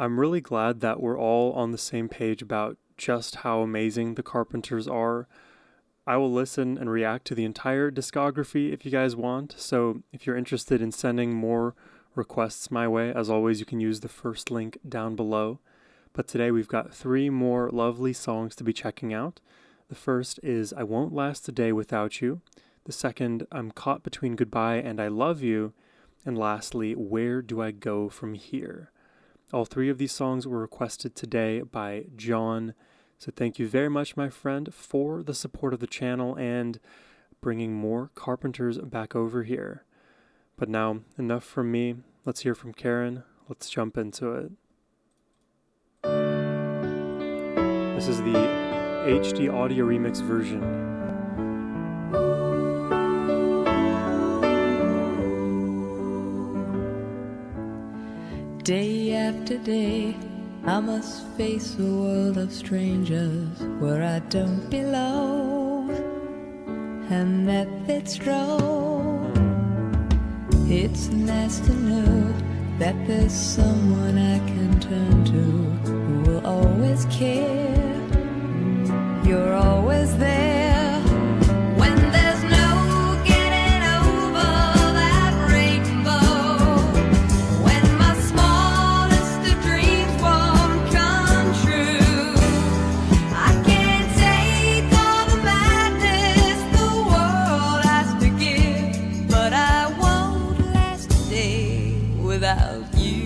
I'm really glad that we're all on the same page about just how amazing the Carpenters are. I will listen and react to the entire discography if you guys want, so if you're interested in sending more requests my way, as always, you can use the first link down below. But today we've got 3 more lovely songs to be checking out. The first is I Won't Last a Day Without You. The second, I'm Caught Between Goodbye and I Love You. And lastly, Where Do I Go From Here? All 3 of these songs were requested today by John. So thank you very much, my friend, for the support of the channel and bringing more Carpenters back over here. But now, enough from me. Let's hear from Karen. Let's jump into it. This is the HD audio remix version. Day after day, I must face a world of strangers where I don't belong, and that it's wrong. It's nice to know that there's someone I can turn to who will always care. You're always there when there's no getting over that rainbow. When my smallest of dreams won't come true, I can't take all the madness the world has to give, but I won't last a day without you.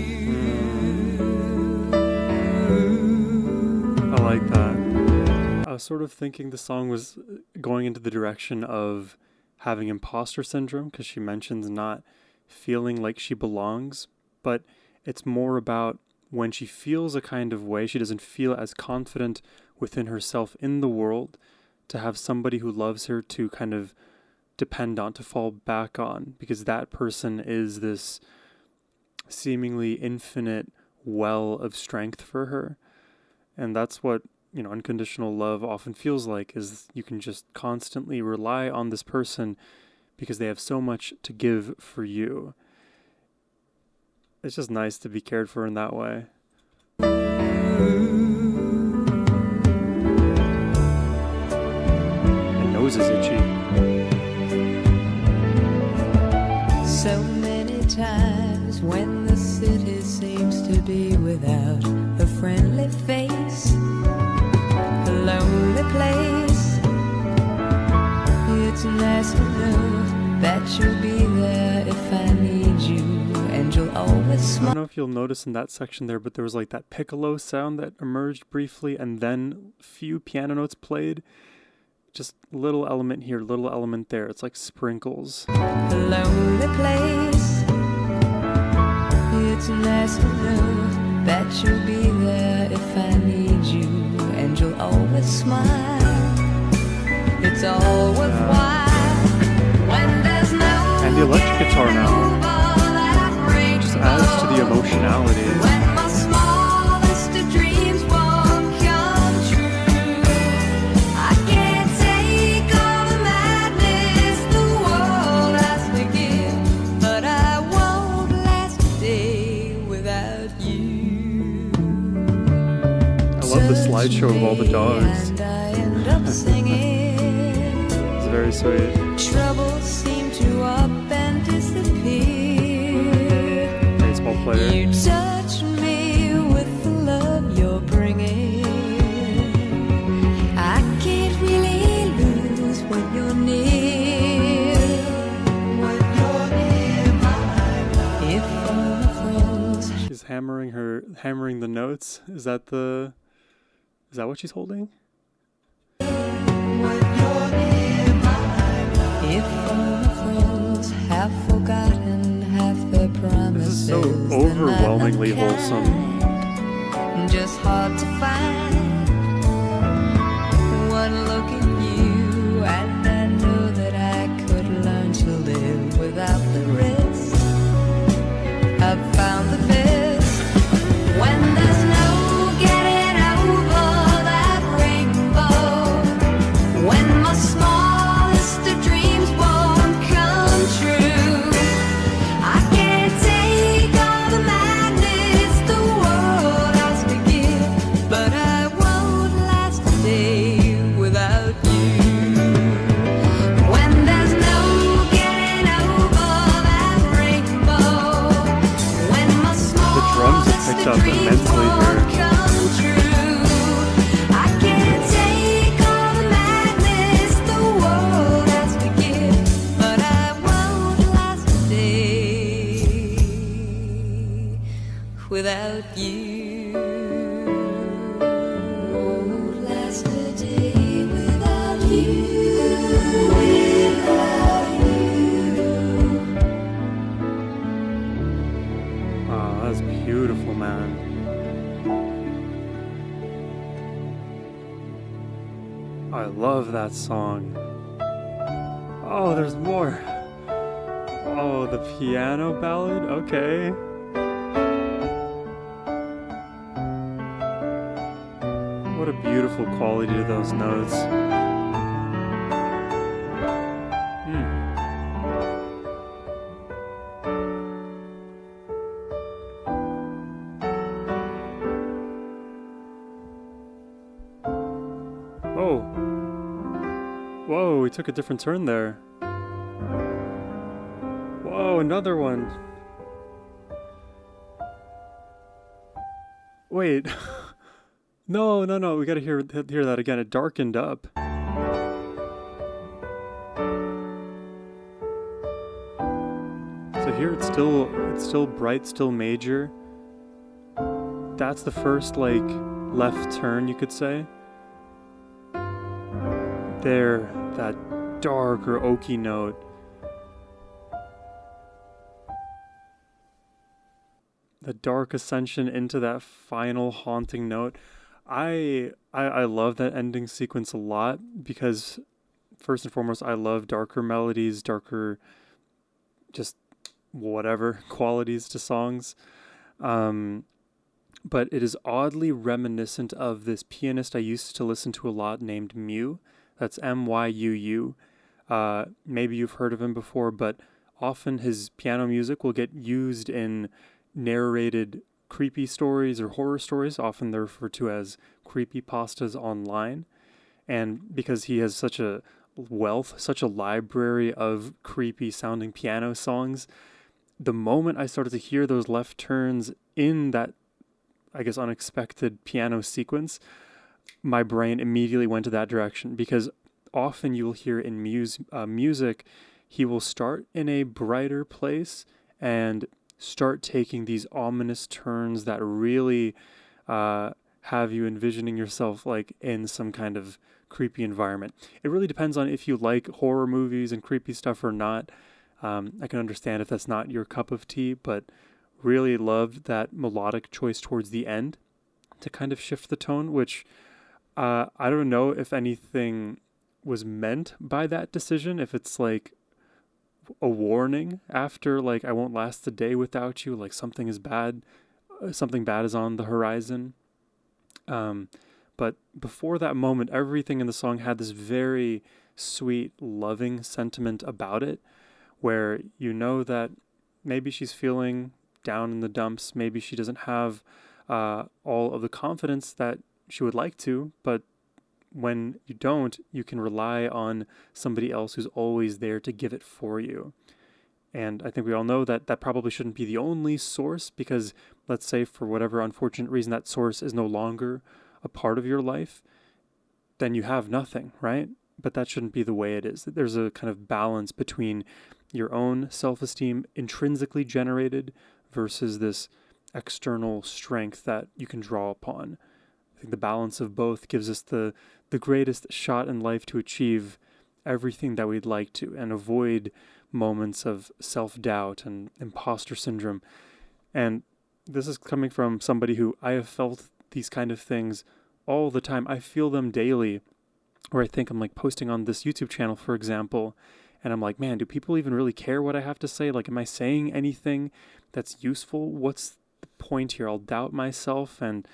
I like that. I was sort of thinking the song was going into the direction of having imposter syndrome, because she mentions not feeling like she belongs, but it's more about when she feels a kind of way, she doesn't feel as confident within herself in the world, to have somebody who loves her to kind of depend on, to fall back on, because that person is this seemingly infinite well of strength for her. And that's what, unconditional love often feels like, is you can just constantly rely on this person because they have so much to give for you. It's just nice to be cared for in that way. My nose is itchy. So many times when the city seems to be without a friendly face, a lonely place, it's nice to know that you'll be there if I need you, and you'll always I smile. don't know if you'll notice in that section there, but there was like that piccolo sound that emerged briefly, and then few piano notes played. Just little element here, little element there. It's like sprinkles. A lonely place, it's nice to know that you'll be there if I need you, and you'll always smile. It's all worthwhile when there's no And the electric guitar now just adds to the emotionality. when my smallest of dreams won't come true. I can't take all the madness the world has to give, but I won't last a day without you. I love the slideshow of all the dogs. And I end up singing. It's very sweet. Troubles seem to up and disappear. Baseball player. You touch me with the love you're bringing. I can't really lose when you're near. When you're near my love. If all falls, She's hammering the notes. Is that what she's holding? if all falls, have forgotten half their promises. This is so overwhelmingly wholesome. Just hard to find one look at you, and I know that I could learn to live without the risk. I've found the best when there's no getting over that rainbow. When my smallest of dreams won't come true, I can't take all the madness the world picked up immensely here. Without you, won't last a day without you, without you. Oh, that's beautiful, man. I love that song. Oh, there's more. Oh, the piano ballad? Okay. What a beautiful quality to those notes. Whoa. Whoa, we took a different turn there. Whoa, another one. Wait. No, we gotta hear that again. It darkened up. So here it's still bright, still major. That's the first like left turn, you could say. There, that darker oaky note. The dark ascension into that final haunting note. I love that ending sequence a lot because first and foremost, I love darker melodies, darker just whatever qualities to songs. But it is oddly reminiscent of this pianist I used to listen to a lot named Mew. That's Myuu. Maybe you've heard of him before, but often his piano music will get used in narrated creepy stories or horror stories. Often they're referred to as creepypastas online. And because he has such a wealth, such a library of creepy sounding piano songs, the moment I started to hear those left turns in that, I guess, unexpected piano sequence, my brain immediately went to that direction because often you'll hear in music, he will start in a brighter place and start taking these ominous turns that really have you envisioning yourself like in some kind of creepy environment. It really depends on if you like horror movies and creepy stuff or not. I can understand if that's not your cup of tea, but really loved that melodic choice towards the end to kind of shift the tone, which I don't know if anything was meant by that decision, if it's like a warning after like I won't last a day without you, like something is bad, something bad is on the horizon. But before that moment, everything in the song had this very sweet, loving sentiment about it, where you know that maybe she's feeling down in the dumps, maybe she doesn't have all of the confidence that she would like to, but when you don't, you can rely on somebody else who's always there to give it for you. And I think we all know that that probably shouldn't be the only source because let's say for whatever unfortunate reason that source is no longer a part of your life, then you have nothing, right? But that shouldn't be the way it is. There's a kind of balance between your own self-esteem intrinsically generated versus this external strength that you can draw upon. I think the balance of both gives us the greatest shot in life to achieve everything that we'd like to and avoid moments of self-doubt and imposter syndrome. And this is coming from somebody who I have felt these kind of things all the time. I feel them daily, where I think I'm like posting on this YouTube channel, for example, and I'm like, man, do people even really care what I have to say? Like, am I saying anything that's useful? What's the point here? I'll doubt myself and,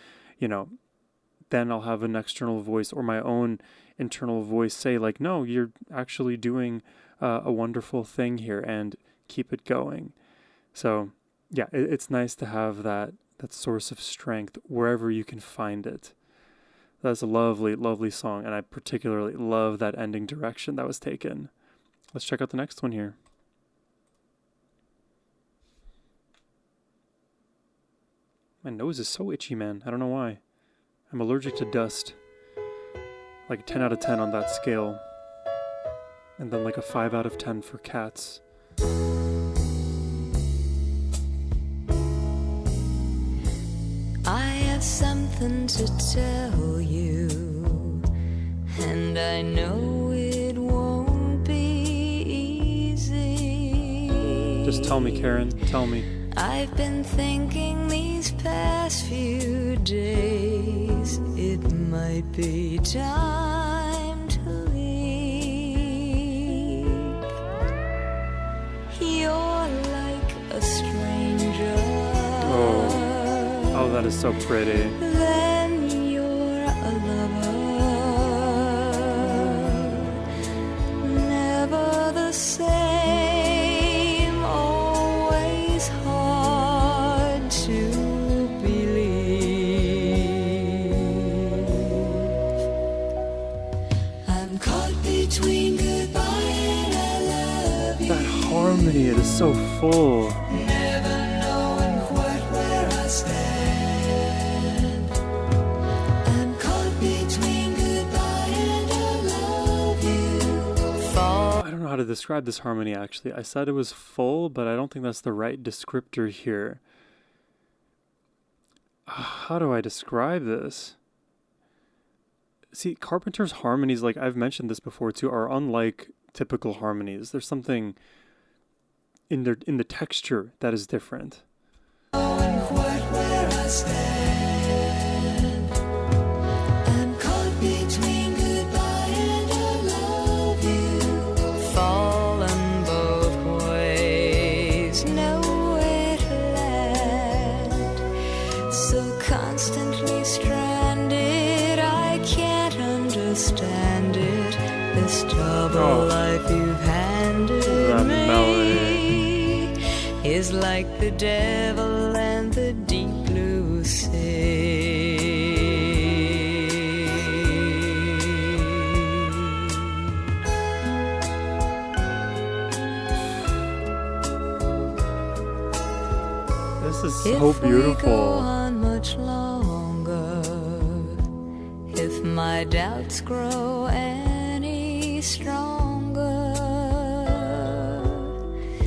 then I'll have an external voice or my own internal voice say like, no, you're actually doing a wonderful thing here and keep it going. So yeah, it's nice to have that source of strength wherever you can find it. That's a lovely, lovely song. And I particularly love that ending direction that was taken. Let's check out the next one here. My nose is so itchy, man. I don't know why. I'm allergic to dust. Like 10 out of 10 on that scale. And then like a 5 out of 10 for cats. I have something to tell you, and I know it won't be easy. Just tell me, Karen. Tell me. I've been thinking these past few days it might be time to leave. You're like a stranger. Oh, that is so pretty. Then you're a lover. Never the same, always hard to believe. I'm caught between goodbye and I love you. That harmony, it is so full. Never knowing quite where I stand. I'm caught between goodbye and I love you. I don't know how to describe this harmony actually. I said it was full, but I don't think that's the right descriptor here. How do I describe this? See, Carpenter's harmonies, like I've mentioned this before too, are unlike typical harmonies. There's something in the texture that is different. Knowing quite where I stand. I'm caught between goodbye and I love you. Fallen both ways, nowhere to land. So constantly stranded, I can't understand it. This double life you've handed That me melody. is like the devil and the deep blue sea. This is so If we go beautiful. on much longer, if my doubts grow any stronger,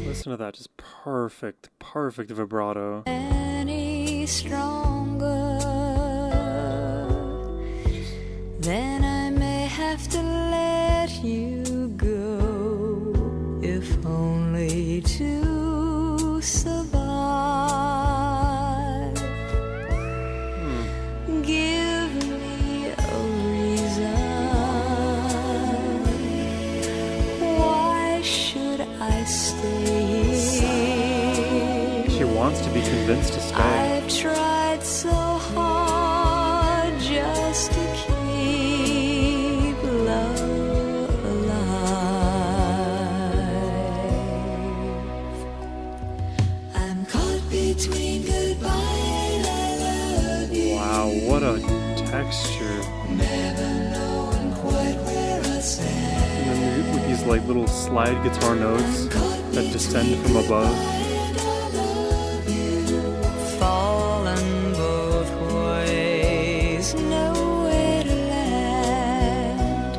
Listen to that, just perfect vibrato. any stronger, then I may have to let you go, if only to survive. Give me a reason. Why should I stay here? She wants to be convinced to stay. I've tried so hard just to keep love alive. I'm caught between goodbye and I love you. Wow, what a texture. Never knowing quite where I stand. And then with these like little slide guitar notes that descend from above. Fallen both ways, nowhere to land.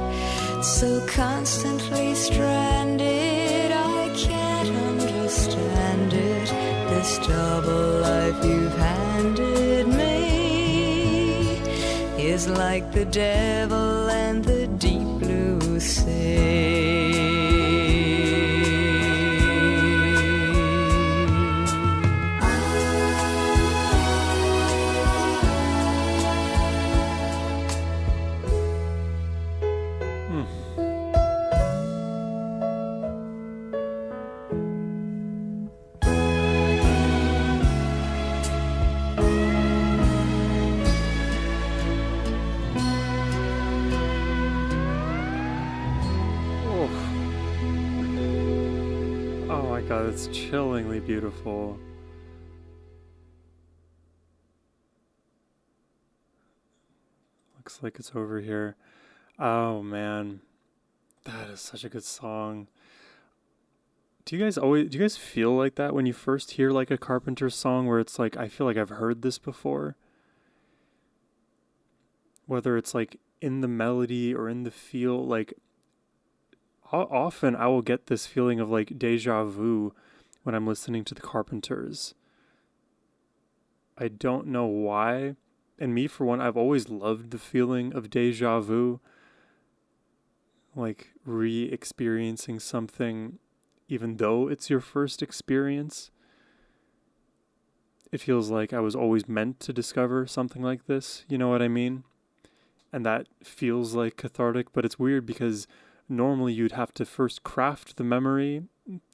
So constantly stranded, I can't understand it. This double life you've handed me is like the devil and the deep blue sea. Oh my god, it's chillingly beautiful. Looks like it's over here. Oh man, that is such a good song. do you guys feel like that when you first hear like a Carpenters song where it's like I feel like I've heard this before? Whether it's like in the melody or in the feel, like often I will get this feeling of like deja vu when I'm listening to the Carpenters. I don't know why. And me, for one, I've always loved the feeling of deja vu, like re experiencing something, even though it's your first experience. It feels like I was always meant to discover something like this. You know what I mean? And that feels like cathartic, but it's weird because normally you'd have to first craft the memory,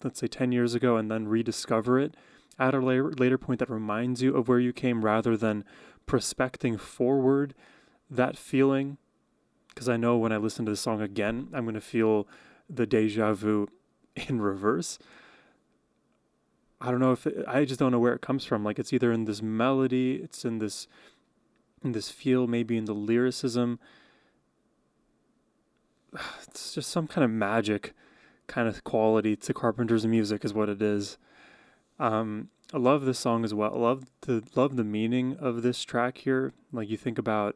let's say 10 years ago, and then rediscover it at a later point that reminds you of where you came rather than prospecting forward that feeling. Because I know when I listen to the song again, I'm going to feel the deja vu in reverse. I don't know I just don't know where it comes from. Like it's either in this melody, it's in this feel, maybe in the lyricism. It's just some kind of magic kind of quality to Carpenter's music is what it is. I love this song as well. I love the meaning of this track here. Like you think about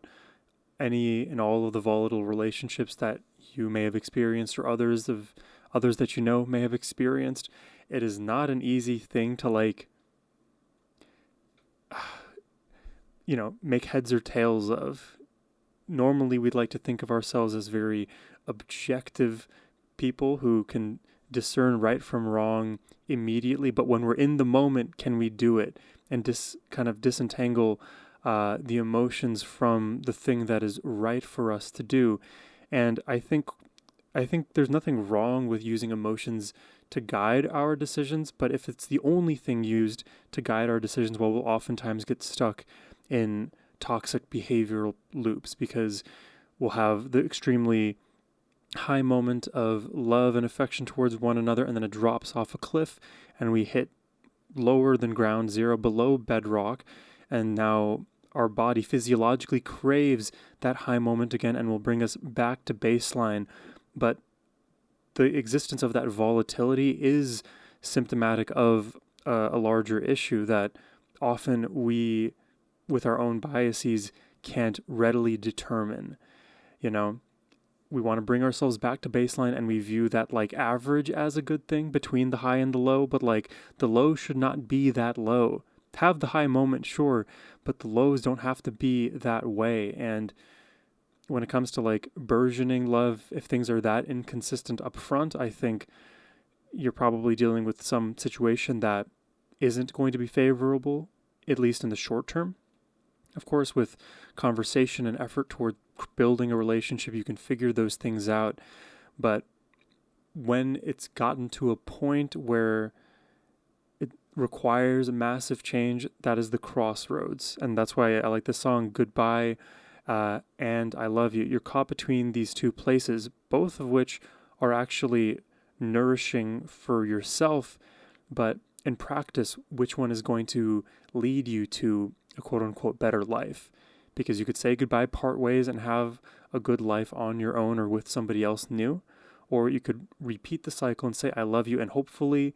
any and all of the volatile relationships that you may have experienced or others that you know may have experienced. It is not an easy thing to like make heads or tails of. Normally we'd like to think of ourselves as very objective people who can discern right from wrong immediately, but when we're in the moment, can we do it and kind of disentangle the emotions from the thing that is right for us to do? And I think there's nothing wrong with using emotions to guide our decisions, but if it's the only thing used to guide our decisions, well, we'll oftentimes get stuck in toxic behavioral loops because we'll have the extremely high moment of love and affection towards one another, and then it drops off a cliff and we hit lower than ground zero, below bedrock, and now our body physiologically craves that high moment again and will bring us back to baseline. But the existence of that volatility is symptomatic of a larger issue that often we, with our own biases, can't readily determine. You know, we want to bring ourselves back to baseline and we view that like average as a good thing between the high and the low, but like the low should not be that low. Have the high moment, sure, but the lows don't have to be that way. And when it comes to like burgeoning love, if things are that inconsistent up front, I think you're probably dealing with some situation that isn't going to be favorable, at least in the short term. Of course, with conversation and effort toward building a relationship, you can figure those things out. But when it's gotten to a point where it requires a massive change, that is the crossroads. And that's why I like this song, Goodbye and I Love You. You're caught between these two places, both of which are actually nourishing for yourself. But in practice, which one is going to lead you to a quote unquote better life? Because you could say goodbye part ways and have a good life on your own or with somebody else new, or you could repeat the cycle and say I love you and hopefully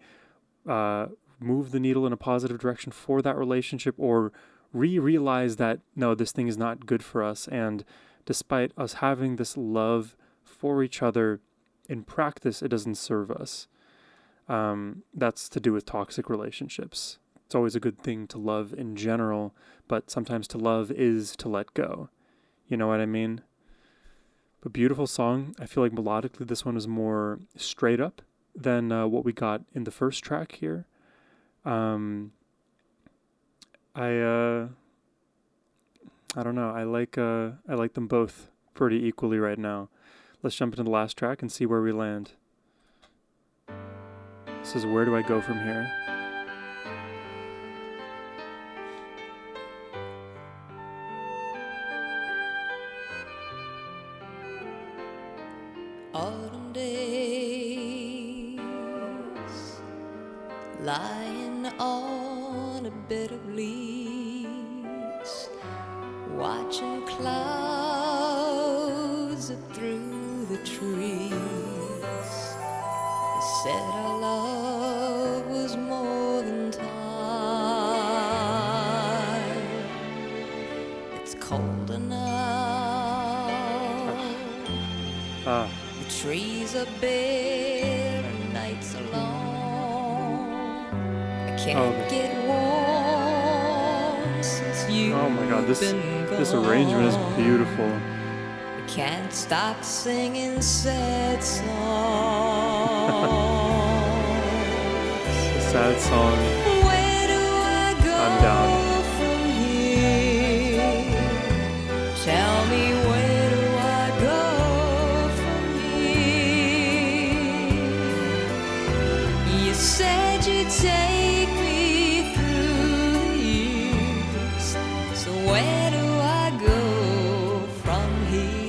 move the needle in a positive direction for that relationship, or realize that no, this thing is not good for us, and despite us having this love for each other, in practice it doesn't serve us. That's to do with toxic relationships. It's always a good thing to love in general, but sometimes to love is to let go. You know what I mean? But beautiful song. I feel like melodically this one is more straight up than what we got in the first track here. I don't know. I like them both pretty equally right now. Let's jump into the last track and see where we land. This is Where Do I Go From Here? Autumn days, lying on a bed of leaves, watching clouds zip through the trees. Said our love it's colder now. Ah, The trees are bare and nights are long. I can't get warm since you've oh my God, been this arrangement is gone. beautiful. I can't stop singing sad songs. Sad song. Where do I go I'm down. from here? Tell me, where do I go from here? You said you'd take me through the years, so where do I go from here?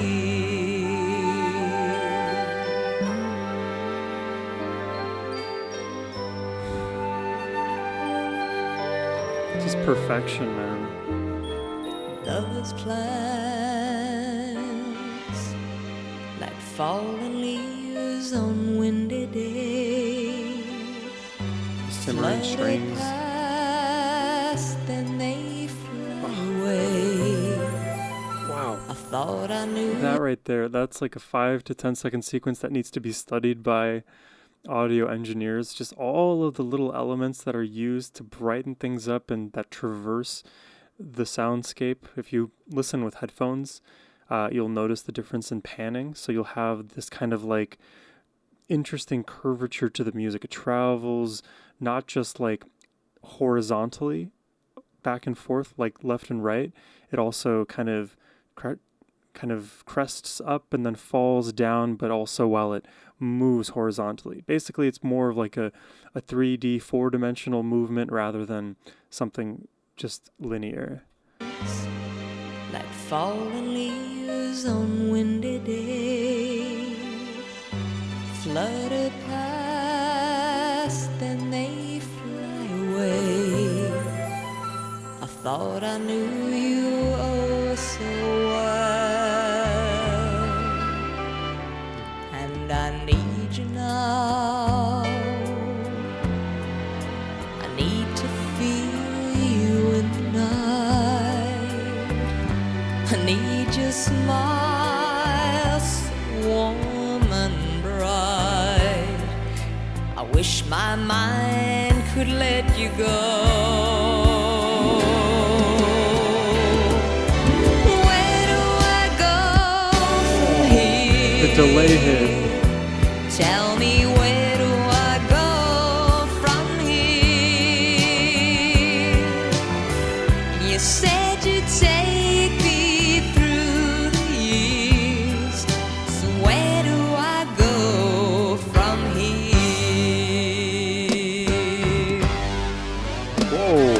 Just perfection, man. Lovers' plans, like fallen leaves on windy days, Simmering flutter strings. past, then they fly away. Wow. I thought I knew That right there, that's like a 5 to 10 second sequence that needs to be studied by audio engineers. Just all of the little elements that are used to brighten things up and that traverse the soundscape. If you listen with headphones, you'll notice the difference in panning. So you'll have this kind of like interesting curvature to the music. It travels not just like horizontally back and forth, like left and right. It also kind of crests up and then falls down, but also while it moves horizontally. Basically, it's more of like a 3D, 4-dimensional movement rather than something just linear. like fallen leaves on windy days, flutter past, then they fly away. I thought I knew you oh so well, and I need you now. I need to feel you in the night. I need your smile so warm and bright. I wish my mind could let you go. Where do I go from here? The delay hit. Tell me, where do I go from here? You said you'd take me through the years, so where do I go from here? Whoa.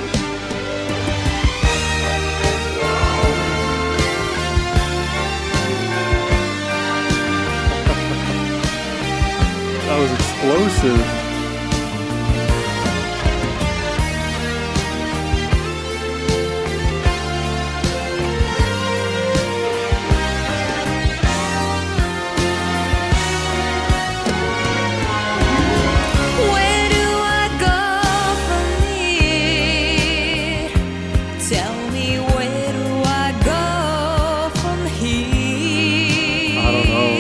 That was explosive. Where do I go from here? Tell me, where do I go from here? I don't know.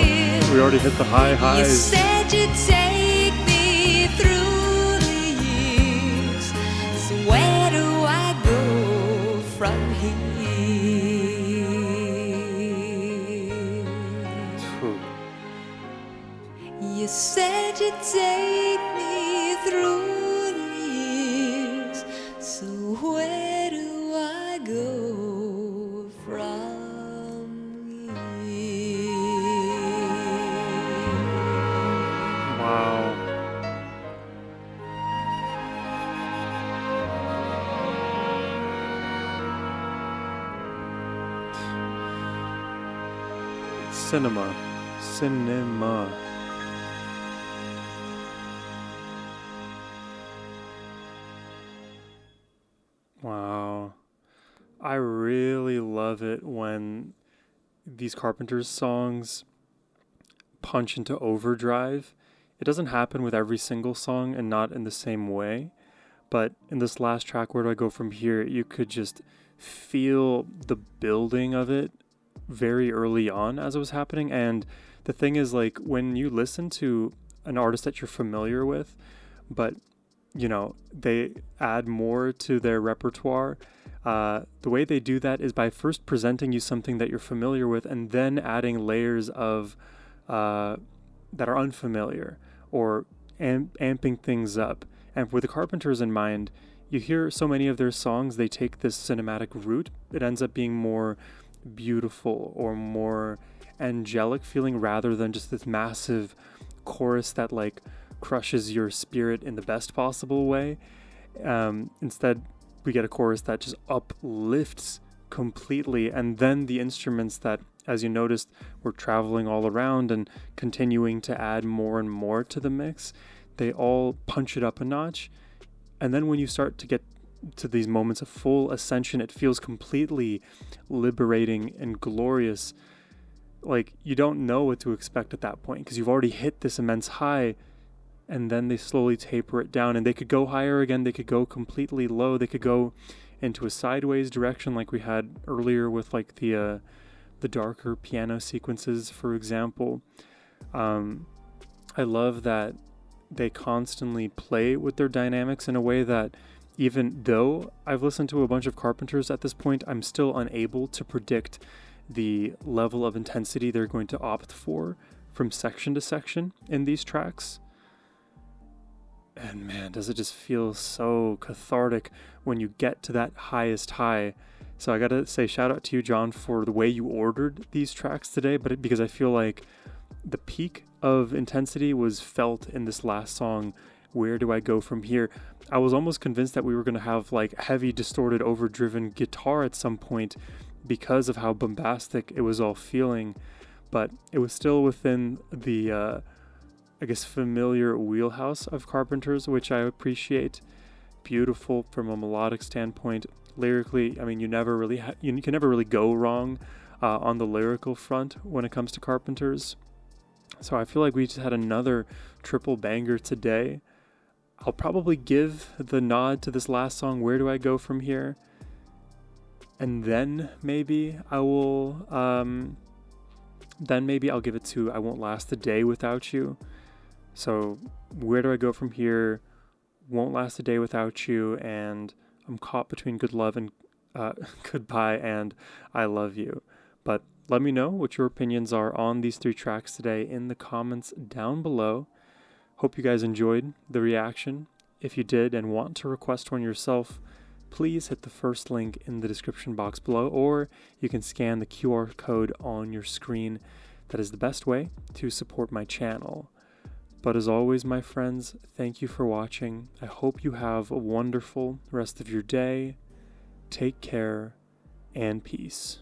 We already hit the high You highs. said you'd take me through the years, so where do I go from here? Phew. You said you'd take me through the years, so where do I go from here? Wow. Cinema. Wow. I really love it when these Carpenters songs punch into overdrive. It doesn't happen with every single song and not in the same way, but in this last track, Where Do I Go From Here, you could just feel the building of it very early on as it was happening. And the thing is, like, when you listen to an artist that you're familiar with, but they add more to their repertoire, the way they do that is by first presenting you something that you're familiar with and then adding layers of that are unfamiliar, or amping things up. And with the Carpenters in mind, you hear so many of their songs, they take this cinematic route. It ends up being more beautiful or more angelic feeling, rather than just this massive chorus that like crushes your spirit in the best possible way. Instead, we get a chorus that just uplifts completely, and then the instruments that, as you noticed, were traveling all around and continuing to add more and more to the mix, they all punch it up a notch. And then when you start to get to these moments of full ascension, it feels completely liberating and glorious. Like, you don't know what to expect at that point because you've already hit this immense high, and then they slowly taper it down, and they could go higher again, they could go completely low, they could go into a sideways direction like we had earlier with like the darker piano sequences, for example. I love that they constantly play with their dynamics in a way that, even though I've listened to a bunch of Carpenters at this point, I'm still unable to predict the level of intensity they're going to opt for from section to section in these tracks. And man, does it just feel so cathartic when you get to that highest high. So I gotta say shout out to you, John, for the way you ordered these tracks today, because I feel like the peak of intensity was felt in this last song, Where Do I Go From Here? I was almost convinced that we were going to have like heavy, distorted, overdriven guitar at some point because of how bombastic it was all feeling, but it was still within the familiar wheelhouse of Carpenters, which I appreciate. Beautiful from a melodic standpoint. Lyrically, I mean, you can never really go wrong on the lyrical front when it comes to Carpenters. So I feel like we just had another triple banger today. I'll probably give the nod to this last song, Where Do I Go From Here? And then maybe I will, I'll give it to I Won't Last a Day Without You. So Where Do I Go From Here, Won't Last a Day Without You, and I'm caught between Good Love and Goodbye and I Love You. But let me know what your opinions are on these three tracks today in the comments down below. Hope you guys enjoyed the reaction. If you did and want to request one yourself, please hit the first link in the description box below, or you can scan the QR code on your screen. That is the best way to support my channel. But as always, my friends, thank you for watching. I hope you have a wonderful rest of your day. Take care and peace.